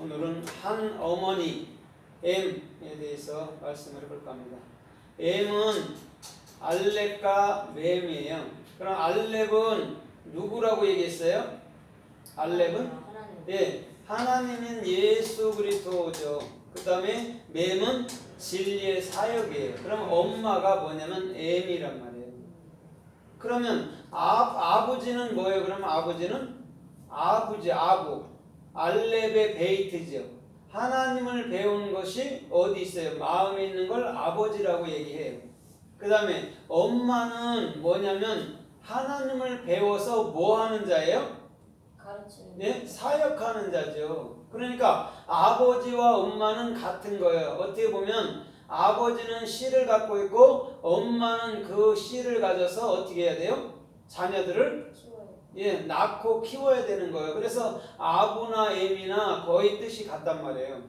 오늘은 한 어머니 M에 대해서 말씀을 해볼까 합니다. M은 알렙과 맴이에요. 그럼 알렙은 누구라고 얘기했어요? 알렙은 하나님인 예수 그리스도죠. 그 다음에 맴은 진리의 사역이에요. 그럼 엄마가 뭐냐면 M이란 말이에요. 그러면 아버지는 뭐예요? 그러면 아버지는 아부 알렙의 베이트죠. 하나님을 배운 것이 어디 있어요? 마음에 있는 걸 아버지라고 얘기해요. 그 다음에 엄마는 뭐냐면 하나님을 배워서 뭐 하는 자예요? 가르치는. 네? 사역하는 자죠. 그러니까 아버지와 엄마는 같은 거예요. 어떻게 보면 아버지는 씨를 갖고 있고 엄마는 그 씨를 가져서 어떻게 해야 돼요? 자녀들을 낳고 키워야 되는 거예요. 그래서 아부나 M이나 거의 뜻이 같단 말이에요.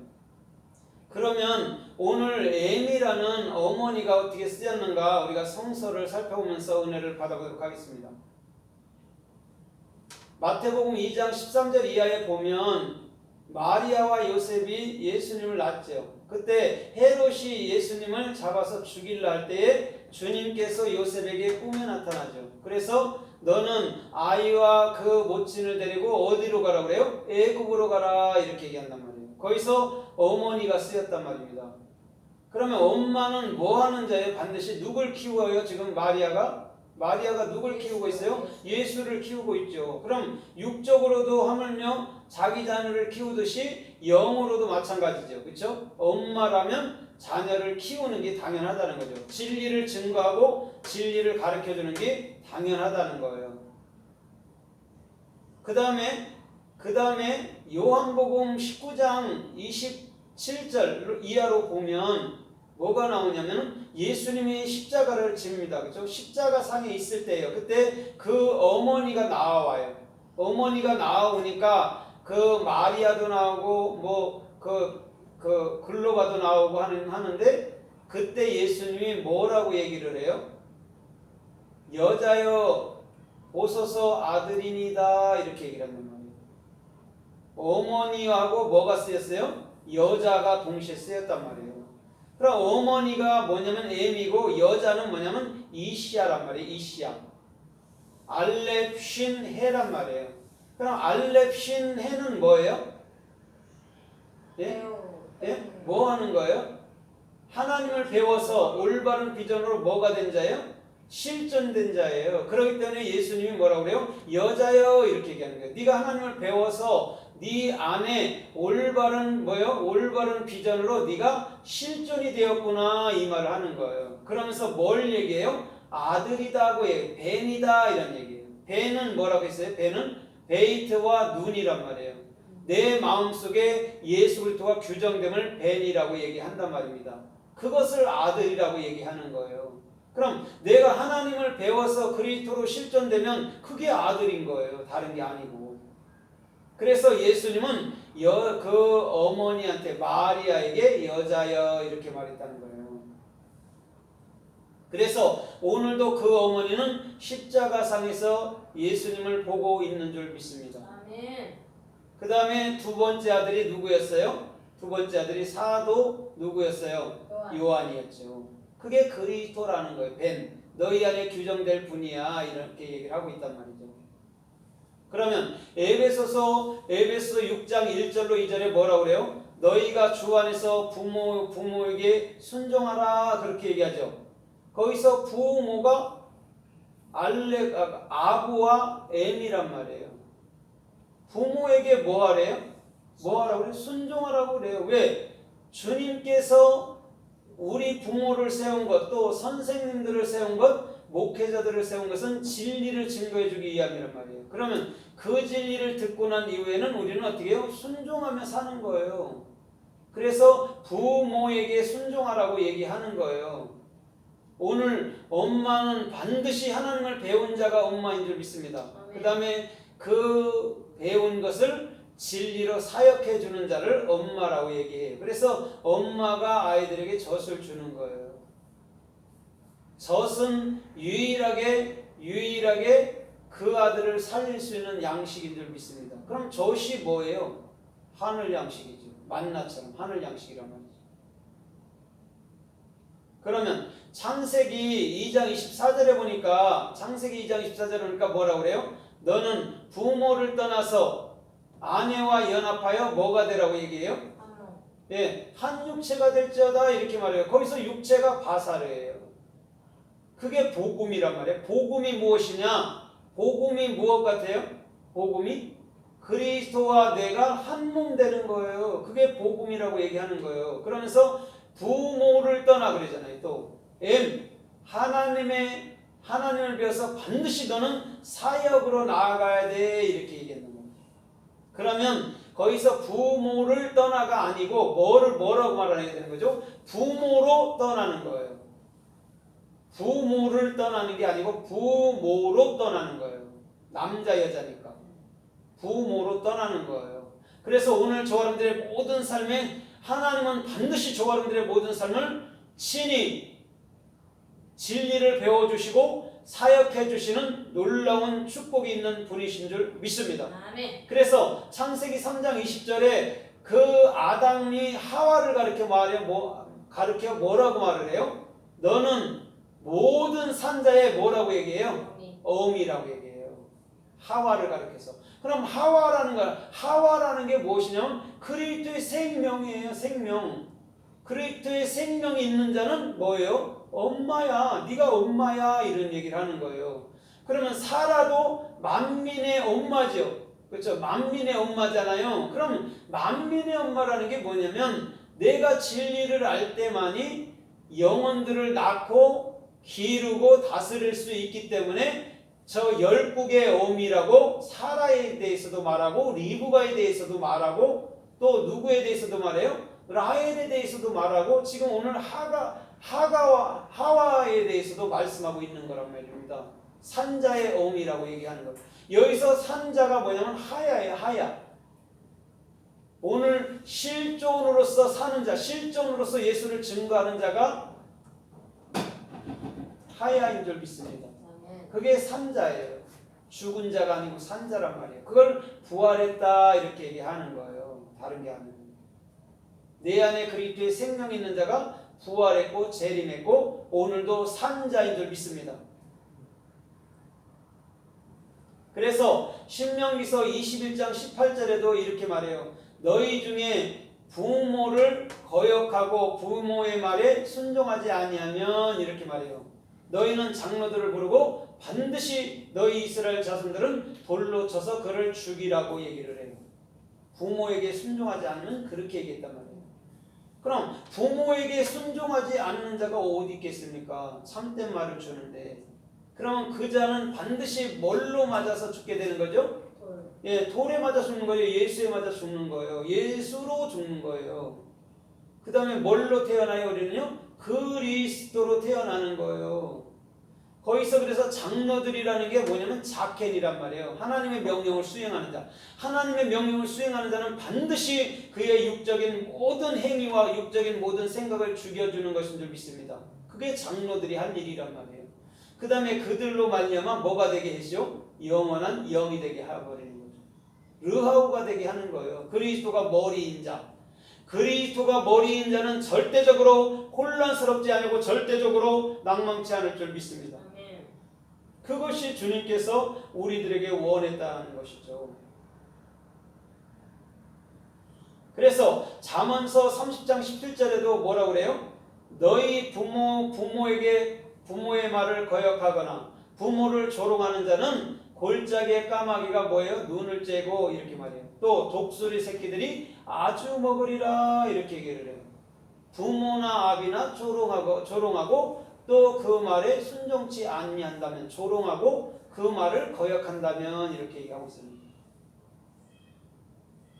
그러면 오늘 M이라는 어머니가 어떻게 쓰였는가 우리가 성서를 살펴보면서 은혜를 받아보도록 하겠습니다. 마태복음 2장 13절 이하에 보면 마리아와 요셉이 예수님을 낳았죠. 그때 헤롯이 예수님을 잡아서 죽이려 할 때에 주님께서 요셉에게 꿈에 나타나죠. 그래서 너는 아이와 그 모친을 데리고 어디로 가라 그래요? 애굽으로 가라 이렇게 얘기한단 말이에요. 거기서 어머니가 쓰였단 말입니다. 그러면 엄마는 뭐 하는 자예요? 반드시 누굴 키워요? 지금 마리아가 누굴 키우고 있어요? 예수를 키우고 있죠. 그럼 육적으로도 하물며 자기 자녀를 키우듯이 영으로도 마찬가지죠. 그렇죠? 엄마라면 자녀를 키우는 게 당연하다는 거죠. 진리를 증거하고 진리를 가르쳐주는 게 당연하다는 거예요. 그 다음에 요한복음 19장 27절 이하로 보면 뭐가 나오냐면 예수님이 십자가를 집니다. 그렇죠? 십자가 상에 있을 때예요. 그때 그 어머니가 나와요. 어머니가 나오니까 그 마리아도 나오고 뭐 그 글로바도 나오고 하는데 그때 예수님이 뭐라고 얘기를 해요? 여자여 보소서 아들이니다 이렇게 얘기를 한단 말이에요. 어머니하고 뭐가 쓰였어요? 여자가 동시에 쓰였단 말이에요. 그럼 어머니가 뭐냐면 M이고 여자는 뭐냐면 이시아란 말이에요. 이시아. 알렙 쉰 해란 말이에요. 그럼 알렙 쉰 해는 뭐예요? 예? 예? 뭐 하는 거예요? 하나님을 배워서 올바른 비전으로 뭐가 된 자예요? 실존된 자예요. 그렇기 때문에 예수님이 뭐라고 그래요? 여자여 이렇게 얘기하는 거예요. 네가 하나님을 배워서 네 안에 올바른 비전으로 네가 실존이 되었구나 이 말을 하는 거예요. 그러면서 뭘 얘기해요? 아들이다고 해요. 벤이다 이런 얘기예요. 벤은 뭐라고 했어요? 벤은 베이트와 눈이란 말이에요. 내 마음속에 예수 그리스도가 규정됨을 벤이라고 얘기한단 말입니다. 그것을 아들이라고 얘기하는 거예요. 그럼 내가 하나님을 배워서 그리스도로 실존되면 그게 아들인 거예요. 다른 게 아니고. 그래서 예수님은 그 어머니한테 마리아에게 여자여 이렇게 말했다는 거예요. 그래서 오늘도 그 어머니는 십자가상에서 예수님을 보고 있는 줄 믿습니다. 아멘. 그 다음에 두 번째 아들이 누구였어요? 두 번째 아들이 사도 누구였어요? 요한이었죠. 그게 그리스도라는 거예요. 벤, 너희 안에 규정될 분이야 이렇게 얘기를 하고 있단 말이죠. 그러면 에베소서 6장 1절로 2절에 뭐라고 그래요? 너희가 주 안에서 부모에게 순종하라 그렇게 얘기하죠. 거기서 부모가 아부와 M이란 말이에요. 부모에게 뭐 하래요? 뭐 하라고 그래요? 순종하라고 그래요. 왜? 주님께서 우리 부모를 세운 것, 또 선생님들을 세운 것, 목회자들을 세운 것은 진리를 증거해 주기 위함이란 말이에요. 그러면 그 진리를 듣고 난 이후에는 우리는 어떻게 해요? 순종하며 사는 거예요. 그래서 부모에게 순종하라고 얘기하는 거예요. 오늘 엄마는 반드시 하나님을 배운 자가 엄마인 줄 믿습니다. 그 다음에 그 배운 것을 진리로 사역해 주는 자를 엄마라고 얘기해요. 그래서 엄마가 아이들에게 젖을 주는 거예요. 젖은 유일하게 그 아들을 살릴 수 있는 양식인 줄 믿습니다. 그럼 젖이 뭐예요? 하늘 양식이죠. 만나처럼 하늘 양식이란 말이죠. 그러면 창세기 2장 24절에 보니까 창세기 2장 24절에 보니까 뭐라고 그래요? 너는 부모를 떠나서 아내와 연합하여 뭐가 되라고 얘기해요? 예, 한 육체가 될지어다 이렇게 말해요. 거기서 육체가 바사르예요. 그게 복음이란 말이에요. 복음이 무엇이냐? 복음이 무엇 같아요? 복음이 그리스도와 내가 한 몸 되는 거예요. 그게 복음이라고 얘기하는 거예요. 그러면서 부모를 떠나 그러잖아요. 또 하나님을 비해서 반드시 너는 사역으로 나아가야 돼 이렇게 얘기했는 겁니다. 그러면 거기서 부모를 떠나가 아니고 뭐라고 말해야 되는 거죠? 부모로 떠나는 거예요. 부모를 떠나는 게 아니고 부모로 떠나는 거예요. 남자 여자니까 부모로 떠나는 거예요. 그래서 오늘 저와 여러분들의 모든 삶에 하나님은 반드시 저와 여러분들의 모든 삶을 친히 진리를 배워주시고 사역해주시는 놀라운 축복이 있는 분이신 줄 믿습니다. 아멘. 그래서 창세기 3장 20절에 그 아담이 하와를 가르쳐 뭐라고 말을 해요? 너는 모든 산자의 뭐라고 얘기해요? 어미라고 얘기해요. 하와를 가르쳐서. 그럼 하와라는 게 무엇이냐면 그리스도의 생명이에요. 생명. 그리스도의 생명이 있는 자는 뭐예요? 엄마야. 네가 엄마야. 이런 얘기를 하는 거예요. 그러면 사라도 만민의 엄마죠. 그렇죠? 만민의 엄마잖아요. 그럼 만민의 엄마라는 게 뭐냐면 내가 진리를 알 때만이 영혼들을 낳고 기르고 다스릴 수 있기 때문에 저 열국의 어미라고 사라에 대해서도 말하고 리브가에 대해서도 말하고 또 누구에 대해서도 말해요? 라헬에 대해서도 말하고 지금 오늘 하와에 대해서도 말씀하고 있는 거란 말입니다. 산자의 어미라고 얘기하는 것. 여기서 산자가 뭐냐면 하야예요. 하야. 오늘 실존으로서 사는 자, 실존으로서 예수를 증거하는 자가 하야인 줄 믿습니다. 그게 산자예요. 죽은 자가 아니고 산자란 말이에요. 그걸 부활했다 이렇게 얘기하는 거예요. 다른 게 아니에요. 내 안에 그리스도의 생명이 있는 자가 부활했고 재림했고 오늘도 산자인 줄 믿습니다. 그래서 신명기서 21장 18절에도 이렇게 말해요. 너희 중에 부모를 거역하고 부모의 말에 순종하지 아니하면 이렇게 말해요. 너희는 장로들을 부르고 반드시 너희 이스라엘 자손들은 돌로 쳐서 그를 죽이라고 얘기를 해요. 부모에게 순종하지 않으면 그렇게 얘기했단 말이에요. 그럼 부모에게 순종하지 않는 자가 어디 있겠습니까? 참된 말을 주는데 그러면 그 자는 반드시 뭘로 맞아서 죽게 되는 거죠? 예, 돌에 맞아 죽는 거예요. 예수에 맞아 죽는 거예요. 예수로 죽는 거예요. 그 다음에 뭘로 태어나요? 우리는요? 그리스도로 태어나는 거예요. 거기서 그래서 장로들이라는 게 뭐냐면 자켄이란 말이에요. 하나님의 명령을 수행하는 자. 하나님의 명령을 수행하는 자는 반드시 그의 육적인 모든 행위와 육적인 모든 생각을 죽여주는 것인 줄 믿습니다. 그게 장로들이 할 일이란 말이에요. 그 다음에 그들로 말미암아 뭐가 되게 해죠? 영원한 영이 되게 해버리는 거죠. 르하우가 되게 하는 거예요. 그리스도가 머리인 자. 그리스도가 머리인 자는 절대적으로 혼란스럽지 않고 절대적으로 낭망치 않을 줄 믿습니다. 그것이 주님께서 우리들에게 원했다는 것이죠. 그래서 잠언서 30장 17절에도 뭐라고 그래요? 너희 부모의 말을 거역하거나 부모를 조롱하는 자는 골짜기의 까마귀가 뭐예요? 눈을 째고 이렇게 말해요. 또 독수리 새끼들이 아주 먹으리라 이렇게 얘기를 해요. 부모나 아비나 조롱하고 또 그 말에 순종치 아니한다면 조롱하고 그 말을 거역한다면 이렇게 얘기하고 있습니다.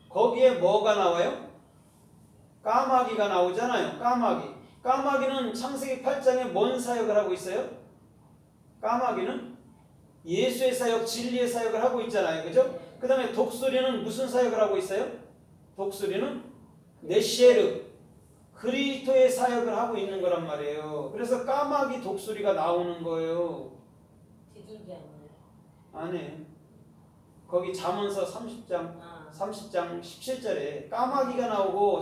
거기에 뭐가 나와요? 까마귀가 나오잖아요. 까마귀는 창세기 8장에 뭔 사역을 하고 있어요? 까마귀는 예수의 사역, 진리의 사역을 하고 있잖아요. 그죠? 그 다음에 독수리는 무슨 사역을 하고 있어요? 독수리는 네시에르, 그리스도의 사역을 하고 있는 거란 말이에요. 그래서 까마귀 독수리가 나오는 거예요. 비둘기 아니에요? 아니, 거기 잠언서 30장 아. 17절에 까마귀가 나오고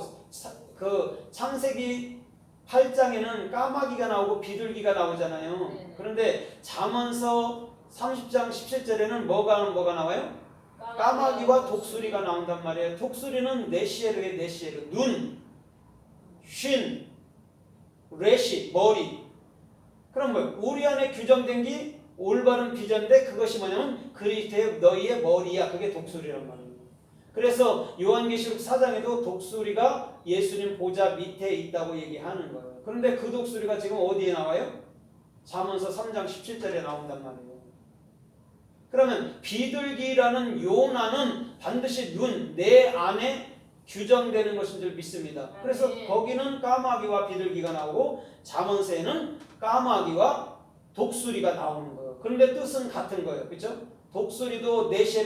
그 창세기 8장에는 까마귀가 나오고 비둘기가 나오잖아요. 네네. 그런데 잠언서 30장 17절에는 뭐가 나와요? 까마귀와 독수리가 나온단 말이에요. 독수리는 네시에르의 네시에르, 눈, 쉰, 레시, 머리. 그럼 뭐예요? 우리 안에 규정된 게 올바른 비전인데 그것이 뭐냐면 그리스도의 너희의 머리야. 그게 독수리란 말이에요. 그래서 요한계시록 4장에도 독수리가 예수님 보좌 밑에 있다고 얘기하는 거예요. 그런데 그 독수리가 지금 어디에 나와요? 잠언서 3장 17절에 나온단 말이에요. 그러면 비둘기라는 요나는 반드시 눈, 내 안에 규정되는 것인 줄 믿습니다. 그래서 거기는 까마귀와 비둘기가 나오고 잠언서에는 까마귀와 독수리가 나오는 거예요. 그런데 뜻은 같은 거예요. 그렇죠? 독수리도 네시에